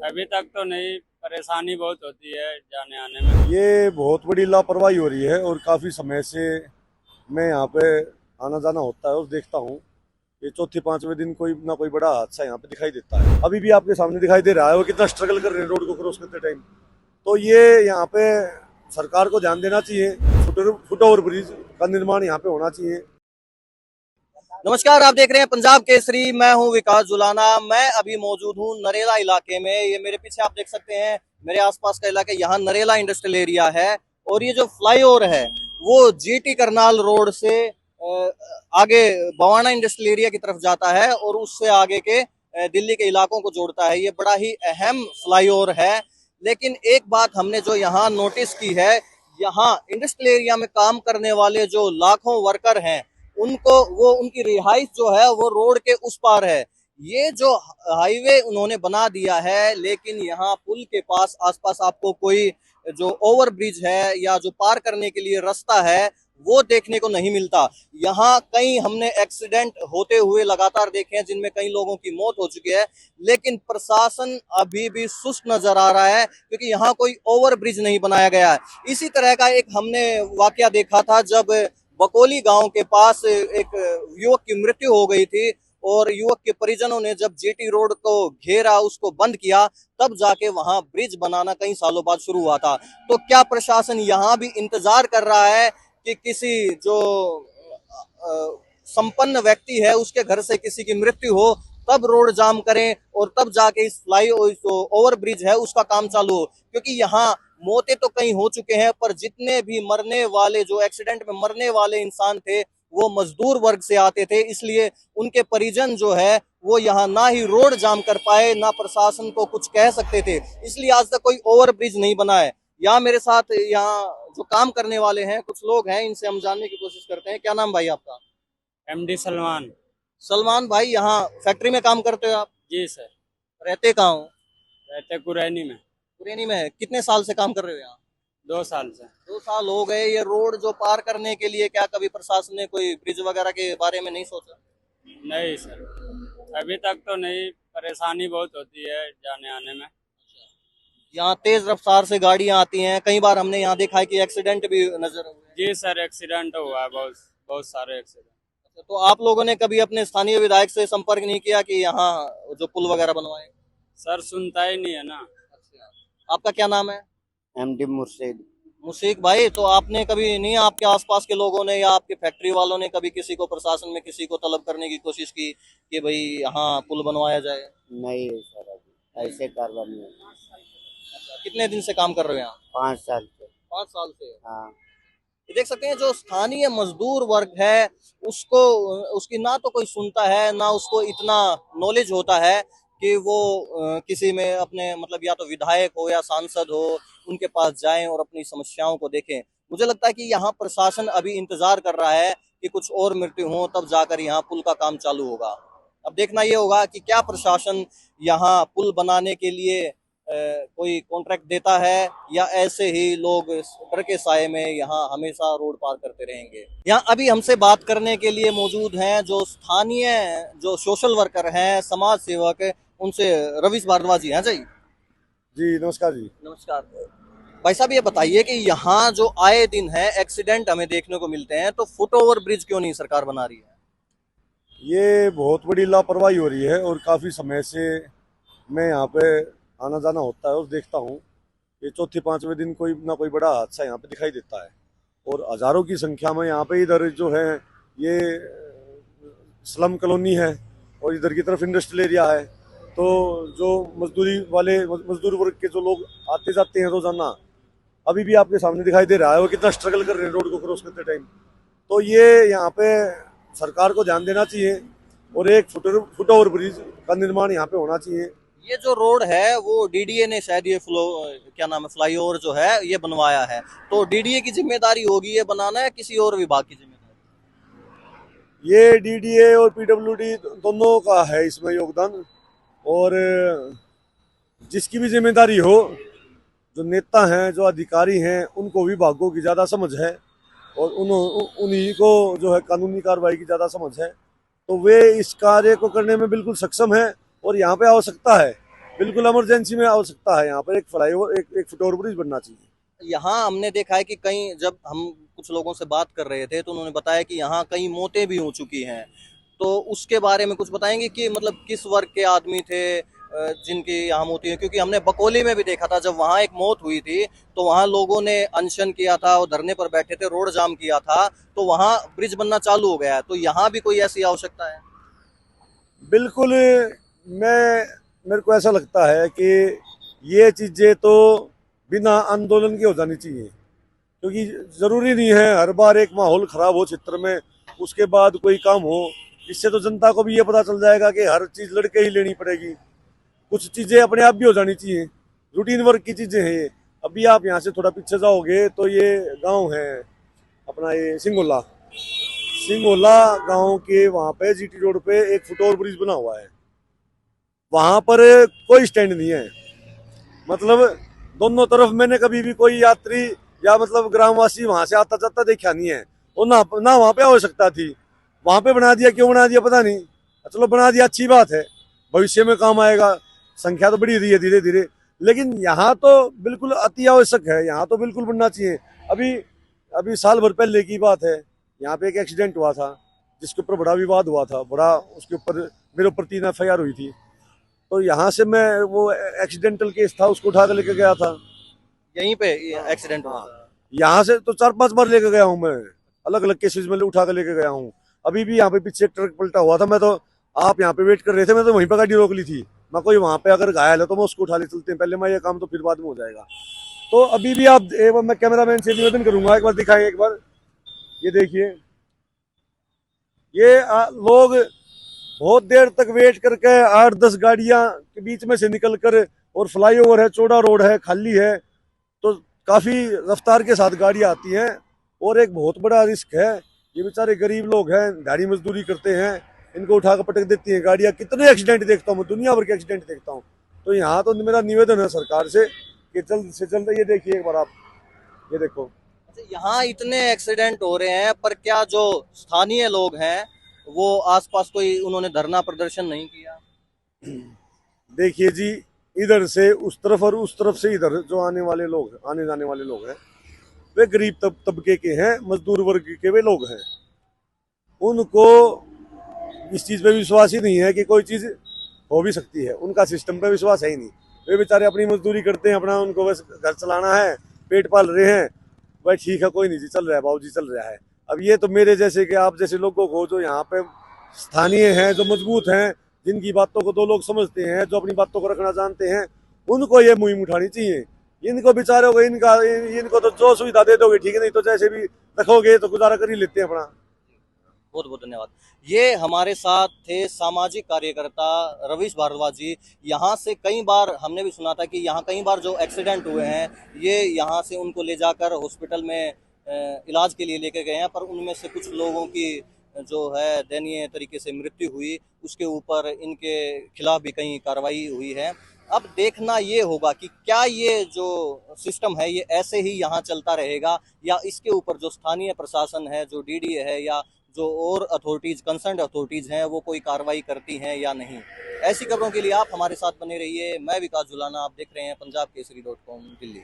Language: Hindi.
अभी तक तो नहीं, परेशानी बहुत होती है जाने आने में। ये बहुत बड़ी लापरवाही हो रही है और काफ़ी समय से मैं यहाँ पे आना जाना होता है और देखता हूँ। ये चौथे पांचवें दिन कोई ना कोई बड़ा हादसा यहाँ पे दिखाई देता है। अभी भी आपके सामने दिखाई दे रहा है वो कितना स्ट्रगल कर रहे हैं रोड को क्रॉस करते टाइम। तो ये यहाँ पे सरकार को ध्यान देना चाहिए। फुट ओवर ब्रिज का निर्माण यहाँ पे होना चाहिए। नमस्कार, आप देख रहे हैं पंजाब केसरी। मैं हूं विकास जुलाना। मैं अभी मौजूद हूं नरेला इलाके में। ये मेरे पीछे आप देख सकते हैं, मेरे आसपास का इलाका, यहाँ नरेला इंडस्ट्रियल एरिया है। और ये जो फ्लाईओवर है वो जीटी करनाल रोड से आगे बवाना इंडस्ट्रियल एरिया की तरफ जाता है और उससे आगे के दिल्ली के इलाकों को जोड़ता है। ये बड़ा ही अहम फ्लाईओवर है। लेकिन एक बात हमने जो यहाँ नोटिस की है, यहाँ इंडस्ट्रियल एरिया में काम करने वाले जो लाखों वर्कर हैं, उनकी रिहाइश जो है वो रोड के उस पार है। ये जो हाईवे उन्होंने बना दिया है, लेकिन यहाँ पुल के पास आसपास आपको कोई जो ओवर ब्रिज है या जो पार करने के लिए रास्ता है वो देखने को नहीं मिलता। यहाँ कई हमने एक्सीडेंट होते हुए लगातार देखे हैं जिनमें कई लोगों की मौत हो चुकी है, लेकिन प्रशासन अभी भी सुस्त नजर आ रहा है क्योंकि यहाँ कोई ओवर ब्रिज नहीं बनाया गया है। इसी तरह का एक हमने वाकया देखा था जब बकोली गांव के पास एक युवक की मृत्यु हो गई थी और युवक के परिजनों ने जब जीटी रोड को घेरा, उसको बंद किया, तब जाके वहां ब्रिज बनाना कई सालों बाद शुरू हुआ था। तो क्या प्रशासन यहाँ भी इंतजार कर रहा है कि किसी जो संपन्न व्यक्ति है उसके घर से किसी की मृत्यु हो तब रोड जाम करें और तब जाके इस ओवर ब्रिज है उसका काम चालू हो? क्योंकि यहाँ मौतें तो कई हो चुके हैं, पर जितने भी मरने वाले, जो एक्सीडेंट में मरने वाले इंसान थे, वो मजदूर वर्ग से आते थे। इसलिए उनके परिजन जो है वो यहाँ ना ही रोड जाम कर पाए, ना प्रशासन को कुछ कह सकते थे। इसलिए आज तक कोई ओवर ब्रिज नहीं बना है। यहाँ मेरे साथ यहाँ जो काम करने वाले हैं कुछ लोग हैं, इनसे हम जानने की कोशिश करते हैं। क्या नाम भाई आपका? एमडी सलमान। सलमान भाई, यहाँ फैक्ट्री में काम करते हो आप? जी सर। रहते कहाँ हो? रहते कुरैनी में। पुरैनी में। कितने साल से काम कर रहे हो यहाँ? 2 साल से। 2 साल हो गए। ये रोड जो पार करने के लिए क्या कभी प्रशासन ने कोई ब्रिज वगैरह के बारे में नहीं सोचा? नहीं सर, अभी तक तो नहीं, परेशानी बहुत होती है जाने आने में। यहाँ तेज रफ्तार से गाड़ियां आती हैं, कई बार हमने यहाँ देखा है कि एक्सीडेंट भी नजर हुए हैं। जी सर, एक्सीडेंट हुआ है, बहुत बहुत सारे एक्सीडेंट। तो आप लोगों ने कभी अपने स्थानीय विधायक से संपर्क नहीं किया कि यहाँ जो पुल वगैरह बनवाए? सर सुनता ही नहीं है ना। अच्छा, आपका क्या नाम है? एमडी मुर्शिद। मुशीक भाई, तो आपने कभी नहीं, आपके आसपास के लोगों ने या आपके फैक्ट्री वालों ने कभी किसी को, प्रशासन में किसी को तलब करने की कोशिश की कि भाई यहाँ पुल बनवाया जाए? नहीं सर, अभी ऐसे कार्रवाई नहीं है। कितने दिन से काम कर रहे हो यहाँ? 5 साल से। 5 साल से। हाँ। ये देख सकते हैं जो स्थानीय मजदूर वर्ग है उसको, उसकी ना तो कोई सुनता है, ना उसको इतना नॉलेज होता है कि वो किसी में अपने, मतलब या तो विधायक हो या सांसद हो, उनके पास जाएं और अपनी समस्याओं को देखें। मुझे लगता है कि यहाँ प्रशासन अभी इंतजार कर रहा है कि कुछ और मृत्यु हो तब जाकर यहाँ पुल का काम चालू होगा। अब देखना ये होगा कि क्या प्रशासन यहाँ पुल बनाने के लिए कोई कॉन्ट्रैक्ट देता है या ऐसे ही लोग डर के साए में यहाँ हमेशा रोड पार करते रहेंगे। यहाँ अभी हमसे बात करने के लिए मौजूद हैं जो स्थानीय, जो सोशल वर्कर हैं, समाज सेवक है, उनसे रवीश भारद्वाज जी हैं। जी नमस्कार जी। नमस्कार भाई साहब, ये बताइए कि यहाँ जो आए दिन है एक्सीडेंट हमें देखने को मिलते हैं, तो फुट ओवर ब्रिज क्यों नहीं सरकार बना रही है? ये बहुत बड़ी लापरवाही हो रही है और काफ़ी समय से मैं यहाँ पे आना जाना होता है और देखता हूँ। ये चौथे पांचवें दिन कोई ना कोई बड़ा हादसा यहाँ पे दिखाई देता है और हज़ारों की संख्या में यहाँ पे, इधर जो है ये स्लम कॉलोनी है और इधर की तरफ इंडस्ट्रियल एरिया है। तो जो मजदूरी वाले मजदूर वर्ग के जो लोग आते जाते हैं रोजाना, अभी भी आपके सामने दिखाई दे रहा है वो कितना स्ट्रगल कर रहे हैं रोड को क्रॉस करते टाइम। तो ये यहाँ पे सरकार को ध्यान देना चाहिए और एक फुट ओवर ब्रिज का निर्माण यहाँ पे होना चाहिए। ये जो रोड है वो डीडीए ने शायद ये क्या नाम है, फ्लाईओवर जो है ये बनवाया है, तो डीडीए की जिम्मेदारी होगी ये बनाना है किसी और विभाग की जिम्मेदारी? ये डीडीए और पीडब्ल्यूडी दोनों का है इसमें योगदान। और जिसकी भी जिम्मेदारी हो, जो नेता हैं, जो अधिकारी हैं, उनको विभागों की ज़्यादा समझ है और उन्हीं को जो है कानूनी कार्रवाई की ज़्यादा समझ है। तो वे इस कार्य को करने में बिल्कुल सक्षम है और यहाँ पे आवश्यकता है बिल्कुल इमरजेंसी में आवश्यकता है। यहाँ पर एक फ्लाईओवर, एक फुटओवर ब्रिज बनना चाहिए। यहाँ हमने देखा है कि कई, जब हम कुछ लोगों से बात कर रहे थे तो उन्होंने बताया कि यहाँ कई मौतें भी हो चुकी हैं। तो उसके बारे में कुछ बताएंगे कि मतलब किस वर्ग के आदमी थे जिनकी यहाँ मौत हुई है? क्योंकि हमने बकोली में भी देखा था, जब वहाँ एक मौत हुई थी तो वहाँ लोगों ने अनशन किया था और धरने पर बैठे थे, रोड जाम किया था, तो वहाँ ब्रिज बनना चालू हो गया है। तो यहाँ भी कोई ऐसी आवश्यकता है? बिल्कुल। मेरे को ऐसा लगता है कि ये चीज़ें तो बिना आंदोलन के हो जानी चाहिए, क्योंकि ज़रूरी नहीं है हर बार एक माहौल ख़राब हो क्षेत्र में उसके बाद कोई काम हो। इससे तो जनता को भी ये पता चल जाएगा कि हर चीज़ लड़के ही लेनी पड़ेगी। कुछ चीज़ें अपने आप भी हो जानी चाहिए, रूटीन वर्क की चीज़ें हैं ये। अभी आप यहाँ से थोड़ा पीछे जाओगे तो ये गांव है अपना, ये सिंगोला गांव के वहाँ पे जीटी रोड पे एक फुटओवर ब्रिज बना हुआ है। वहाँ पर कोई स्टैंड नहीं है, मतलब दोनों तरफ मैंने कभी भी कोई यात्री या मतलब ग्रामवासी वहाँ से आता जाता देखा नहीं है। और ना वहाँ पे आवश्यकता थी, वहाँ पे बना दिया। क्यों बना दिया पता नहीं, चलो बना दिया, अच्छी बात है, भविष्य में काम आएगा, संख्या तो बढ़ी रही है धीरे धीरे। लेकिन यहाँ तो बिल्कुल अति आवश्यक है, यहाँ तो बिल्कुल बनना चाहिए। अभी साल भर पहले की बात है, यहाँ पे एक एक्सीडेंट हुआ था जिसके ऊपर बड़ा विवाद हुआ था, बड़ा, उसके ऊपर मेरे ऊपर 3 FIR हुई थी। तो यहाँ से मैं वो एक्सीडेंटल केस था उसको उठा कर लेके गया था। यहीं पे एक्सीडेंट हुआ? यहाँ से तो 4-5 बार लेके गया हूँ मैं, अलग अलग केसेस में उठा कर लेके गया हूँ। अभी भी यहाँ पे पीछे एक ट्रक पलटा हुआ था, मैं तो, आप यहाँ पे वेट कर रहे थे, मैं तो वहीं पर गाड़ी रोक ली थी। मैं कोई वहाँ पे अगर घायल है तो मैं उसको उठा ले चलते हैं, पहले मैं ये काम तो फिर बाद में हो जाएगा। तो अभी भी आप, एक बार मैं कैमरामैन से निवेदन करूंगा, एक बार दिखाएं, एक बार ये देखिए, ये लोग बहुत देर तक वेट करके 8-10 गाड़ियां के बीच में से निकल कर, और फ्लाईओवर है, चौड़ा रोड है, खाली है, तो काफी रफ्तार के साथ गाड़ियां आती हैं। और एक बहुत बड़ा रिस्क है, ये बेचारे गरीब लोग हैं, दिहाड़ी मजदूरी करते हैं, इनको उठा कर पटक देती हैं गाड़ियां। कितने एक्सीडेंट देखता हूँ मैं, दुनिया भर के एक्सीडेंट देखता हूँ। तो यहाँ तो मेरा निवेदन है सरकार से कि जल्द से जल्द, ये देखिए एक बार आप, ये देखो यहाँ इतने एक्सीडेंट हो रहे हैं, पर क्या जो स्थानीय लोग हैं वो आसपास कोई उन्होंने धरना प्रदर्शन नहीं किया? देखिए जी, इधर से उस तरफ और उस तरफ से इधर जो आने जाने वाले लोग हैं, वे गरीब तबके के हैं, मजदूर वर्ग के वे लोग हैं। उनको इस चीज पे विश्वास ही नहीं है कि कोई चीज हो भी सकती है, उनका सिस्टम पे विश्वास है ही नहीं। वे बेचारे अपनी मजदूरी करते हैं, अपना उनको बस घर चलाना है, पेट पाल रहे हैं, भाई ठीक है, कोई नहीं जी, चल रहा है बाबू जी, चल रहा है। अब ये तो मेरे जैसे कि आप जैसे लोगों को, जो यहाँ पे स्थानीय हैं, जो मजबूत हैं, जिनकी बातों को 2 लोग समझते हैं, जो अपनी बातों को रखना जानते हैं, उनको ये मुहिम उठानी चाहिए। इनको बेचारों को, इनको तो जो सुविधा दे दोगे ठीक है, नहीं तो जैसे भी रखोगे तो गुजारा कर ही लेते हैं अपना। बहुत बहुत धन्यवाद। ये हमारे साथ थे सामाजिक कार्यकर्ता रवीश भारद्वाज जी। यहाँ से कई बार हमने भी सुना था कि यहाँ कई बार जो एक्सीडेंट हुए हैं, ये यहाँ से उनको ले जाकर हॉस्पिटल में इलाज के लिए लेकर गए हैं, पर उनमें से कुछ लोगों की जो है दयनीय तरीके से मृत्यु हुई, उसके ऊपर इनके खिलाफ भी कई कार्रवाई हुई है। अब देखना ये होगा कि क्या ये जो सिस्टम है ये ऐसे ही यहाँ चलता रहेगा, या इसके ऊपर जो स्थानीय प्रशासन है, जो DDA है, या जो और अथॉरिटीज, कंसर्न अथॉरिटीज हैं, वो कोई कार्रवाई करती हैं या नहीं। ऐसी खबरों के लिए आप हमारे साथ बने रहिए। मैं विकास जुलाना, आप देख रहे हैं पंजाब केसरी.com दिल्ली।